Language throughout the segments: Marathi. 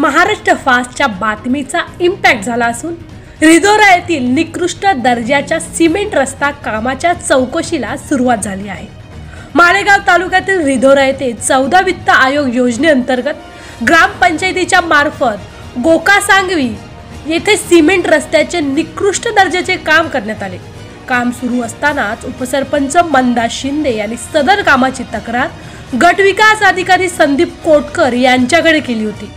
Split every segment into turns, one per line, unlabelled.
महाराष्ट्र फास्टच्या बातमीचा इम्पॅक्ट झाला असून रिधोरा येथील निकृष्ट दर्जाच्या सिमेंट रस्ता कामाच्या चौकशीला सुरुवात झाली आहे। मालेगाव तालुक्यातील रिधोरा येथे 14 वित्त आयोग योजनेअंतर्गत ग्रामपंचायतीच्या मार्फत गोकासांगवी येथे सिमेंट रस्त्याचे निकृष्ट दर्जाचे काम करण्यात आले। काम सुरू असतानाच उपसरपंच मंदा शिंदे यांनी सदर कामाची तक्रार गट विकास अधिकारी संदीप कोटकर यांच्याकडे केली होती।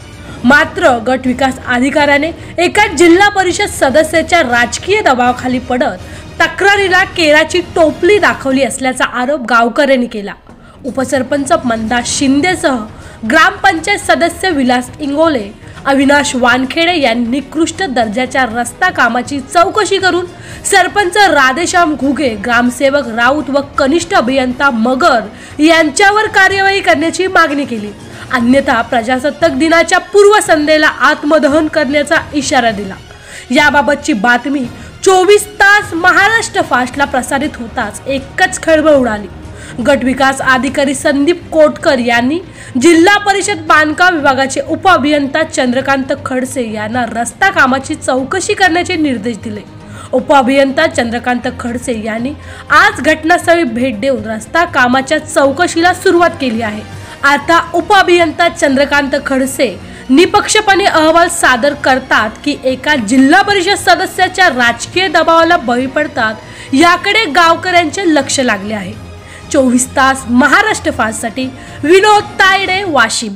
मात्र गट विकास अधिकाऱ्याने एका जिल्हा परिषद सदस्याच्या राजकीय दबावाखाली पडत तक्रारीला केराची टोपली दाखवली असल्याचा आरोप गावकऱ्यांनी केला। उपसरपंच मंदा शिंदेसह ग्रामपंचायत सदस्य विलास इंगोले, अविनाश वानखेडे यांनी निकृष्ट दर्जाच्या रस्ता कामाची चौकशी करून सरपंच राधेश्याम घुगे, ग्रामसेवक राऊत व कनिष्ठ अभियंता मगर यांच्यावर कार्यवाही करण्याची मागणी केली। अन्यथा प्रजासत्ताक दिनाच्या पूर्वसंध्येला आत्मदहन करण्याचा इशारा दिला। याबाबतची बातमी 24 तास महाराष्ट्र फास्टला प्रसारित होताच एकच खळबळ उडाली। गट विकास अधिकारी संदीप कोटकर यांनी जिल्हा परिषद बांधकाम विभागाचे उपअभियंता चंद्रकांत खडसे यांना रस्ता कामाची चौकशी करण्याचे निर्देश दिले। उपअभियंता चंद्रकांत खडसे यांनी आज घटनास्थळी भेट देऊन रस्ता कामाच्या चौकशीला सुरुवात केली आहे। आता उपअभियंता चंद्रकांत खडसे निपक्षपणे अहवाल सादर करतात की एका जिल्हा परिषद सदस्याच्या राजकीय दबावाला बळी पडतात याकडे गावकऱ्यांचे लक्ष लागले आहे। 24 तास महाराष्ट्र फास्टसाठी विनोद तायडे, वाशिम।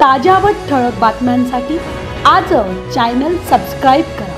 ताज्या व ठळक बातम्यांसाठी आजच चॅनल सबस्क्राइब करा।